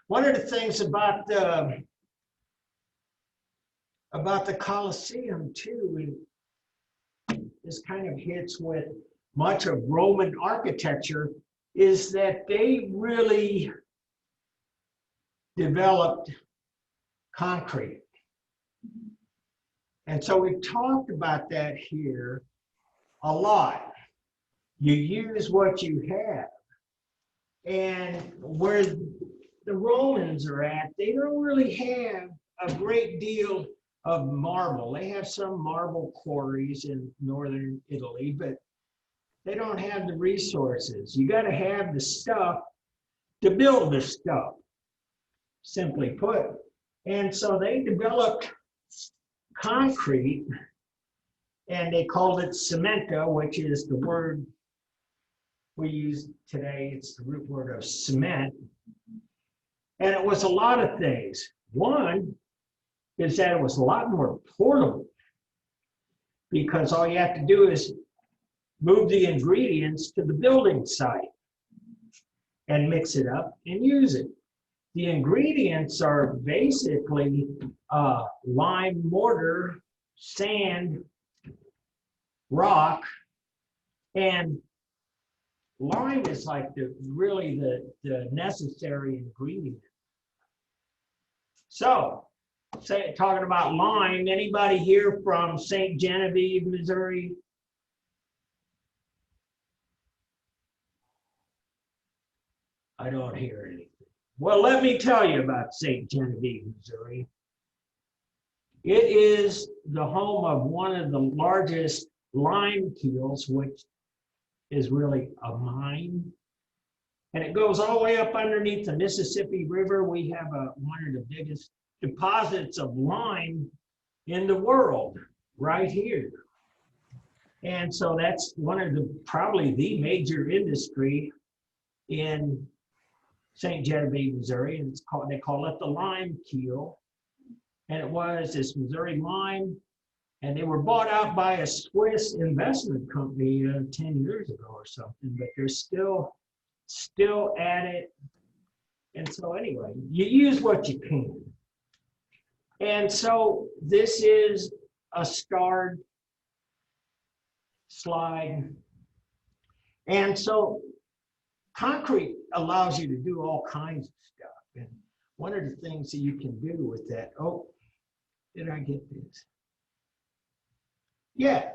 One of the things about the Colosseum too, this kind of hits with much of Roman architecture, is that they really developed concrete. And so we've talked about that here a lot. You use what you have. And where the Romans are at, they don't really have a great deal of marble. They have some marble quarries in northern Italy, but they don't have the resources. You got to have the stuff to build the stuff, simply put. And so they developed concrete, and they called it cementa, which is the word we use today. It's the root word of cement. And it was a lot of things. One is that it was a lot more portable, because all you have to do is move the ingredients to the building site and mix it up and use it. The ingredients are basically lime mortar sand, rock, and lime is like really the necessary ingredient. So, talking about lime, anybody here from St. Genevieve, Missouri? I don't hear anything. Well, let me tell you about St. Genevieve, Missouri. It is the home of one of the largest lime kilns, which is really a mine. And it goes all the way up underneath the Mississippi River. We have one of the biggest deposits of lime in the world right here. And so that's one of probably the major industry in St. Genevieve, Missouri, and they call it the lime kiln. And it was this Missouri Lime, and they were bought out by a Swiss investment company 10 years ago or something, but they're still at it. And so anyway, you use what you can. And so this is a starred slide. And so concrete allows you to do all kinds of stuff. And one of the things that you can do with that, oh, did I get this? Yeah,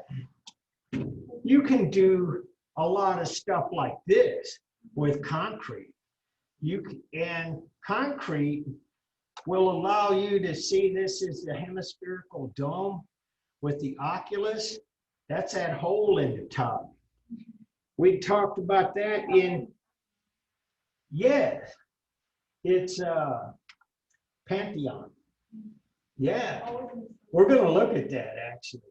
you can do a lot of stuff like this with concrete. And concrete will allow you to see, this is the hemispherical dome with the oculus. That's that hole in the top. We talked about that yes, it's Pantheon. Yeah, we're going to look at that actually.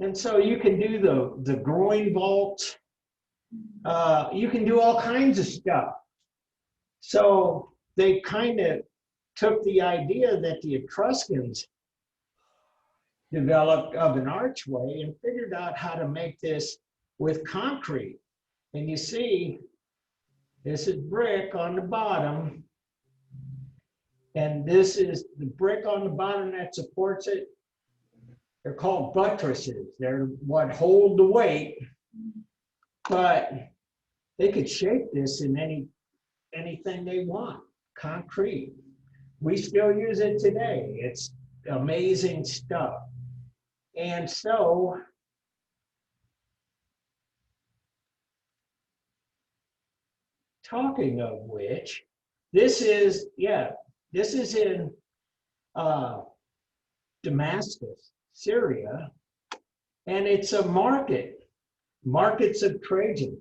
And so you can do the groin vault. You can do all kinds of stuff. So they kind of took the idea that the Etruscans developed of an archway and figured out how to make this with concrete. And you see, this is brick on the bottom. And this is the brick on the bottom that supports it. They're called buttresses. They're what hold the weight. But they could shape this in anything they want. Concrete. We still use it today. It's amazing stuff. And so talking of which, this is in Damascus, Syria, and it's a markets of Trajan.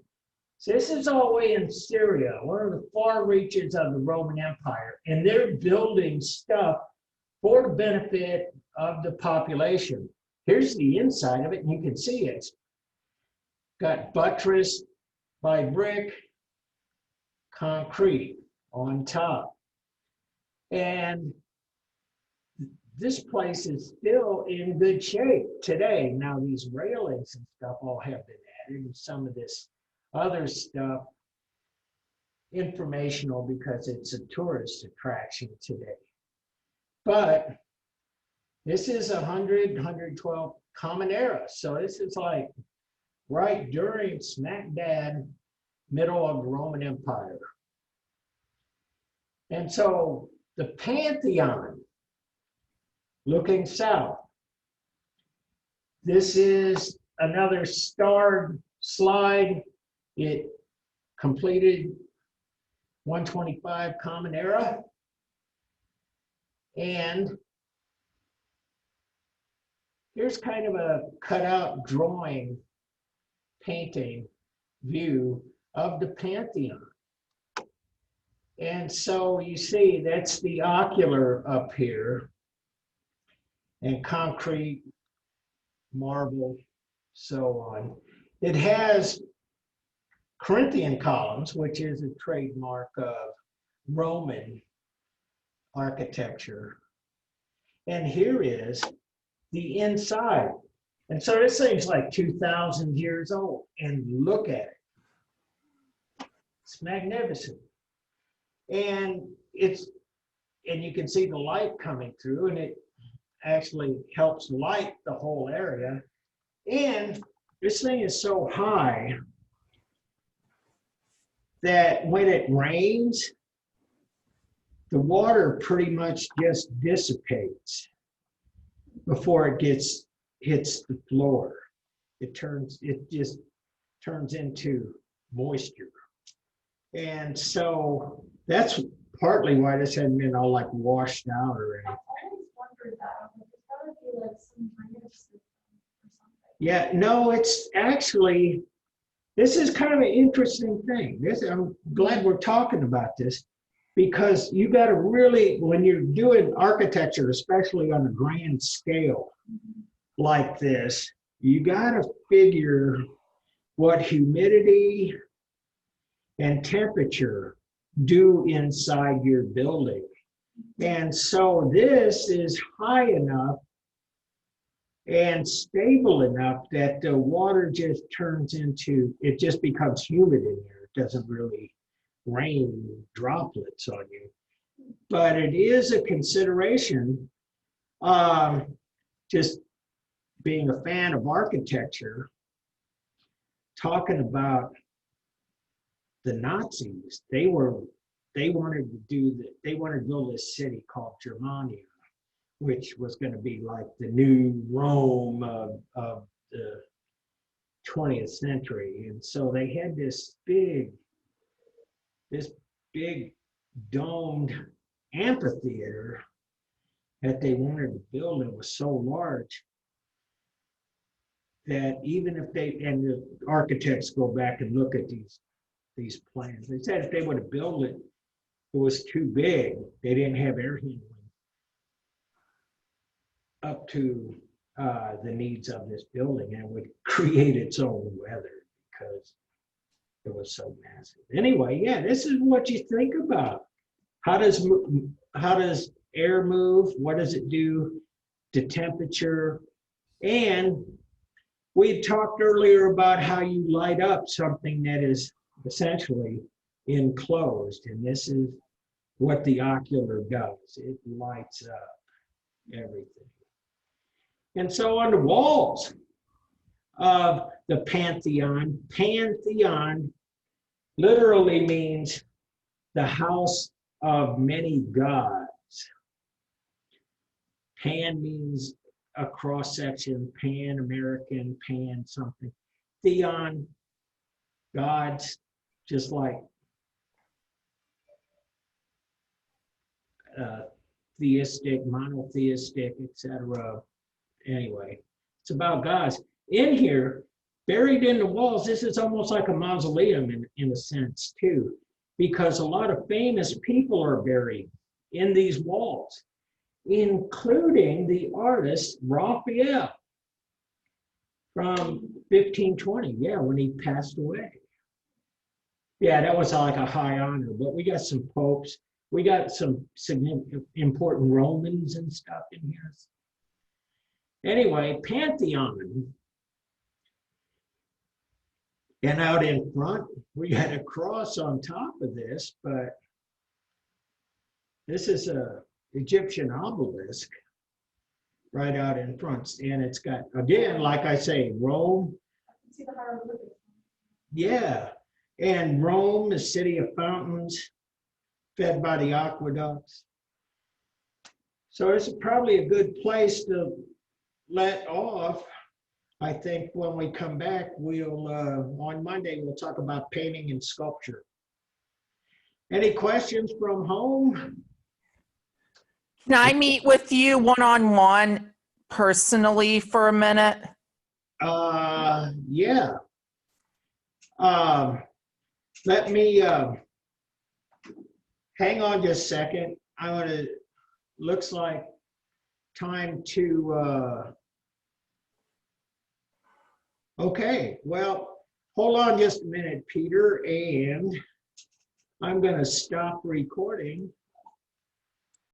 So this is all the way in Syria, one of the far reaches of the Roman Empire, and they're building stuff for the benefit of the population. Here's the inside of it, and you can see it's got buttress by brick, concrete on top. And this place is still in good shape today. Now these railings and stuff all have been added, and some of this other stuff informational because it's a tourist attraction today. But this is 112 Common Era. So this is like right during smack dab middle of the Roman Empire. And so the Pantheon, looking south, this is another starred slide. It completed 125 Common Era. And here's kind of a cutout drawing, painting view of the Pantheon. And so you see that's the ocular up here, and concrete, marble, so on. It has Corinthian columns, which is a trademark of Roman architecture. And here is the inside. And so this thing's like 2,000 years old. And look at it. It's magnificent. And you can see the light coming through, and it actually helps light the whole area. And this thing is so high that when it rains, the water pretty much just dissipates before it hits the floor. It just turns into moisture. And so that's partly why this hadn't been all like washed out or anything. I always wondered that. I'm like, there's gotta be like some drainage system or something. Yeah, no, it's actually, this is kind of an interesting thing. I'm glad we're talking about this because you got to really, when you're doing architecture, especially on a grand scale like this, you got to figure what humidity and temperature do inside your building. And so this is high enough and stable enough that the water just it just becomes humid in there. It doesn't really rain droplets on you. But it is a consideration, just being a fan of architecture, talking about the Nazis. They wanted to build this city called Germania, which was going to be like the new Rome of the 20th century. And so they had this big domed amphitheater that they wanted to build. It was so large that even if and the architects go back and look at these plans, they said if they would have built it, it was too big. They didn't have air handling up to the needs of this building, and it would create its own weather because it was so massive. Anyway, yeah, this is what you think about. How does air move? What does it do to temperature? And we talked earlier about how you light up something that is essentially enclosed, and this is what the ocular does. It lights up everything. And so on the walls of the Pantheon literally means the house of many gods. Pan means a cross section, Pan American, Pan something. Theon, gods, just like theistic, monotheistic, etc. Anyway, it's about gods. In here, buried in the walls, this is almost like a mausoleum in a sense too, because a lot of famous people are buried in these walls, including the artist Raphael from 1520, yeah, when he passed away. Yeah, that was like a high honor, but we got some popes, we got some significant, important Romans and stuff in here. Anyway, Pantheon. And out in front, we got a cross on top of this, but this is a Egyptian obelisk right out in front. And it's got, again, like I say, Rome. I can see the hieroglyphics. Yeah, and Rome, the city of fountains, fed by the aqueducts. So it's probably a good place to let off. I think when we come back, we'll, on Monday, we'll talk about painting and sculpture. Any questions from home? Can I meet with you one-on-one personally for a minute? Yeah. Let me hang on just a second. Looks like time to, okay, well, hold on just a minute, Peter, and I'm going to stop recording.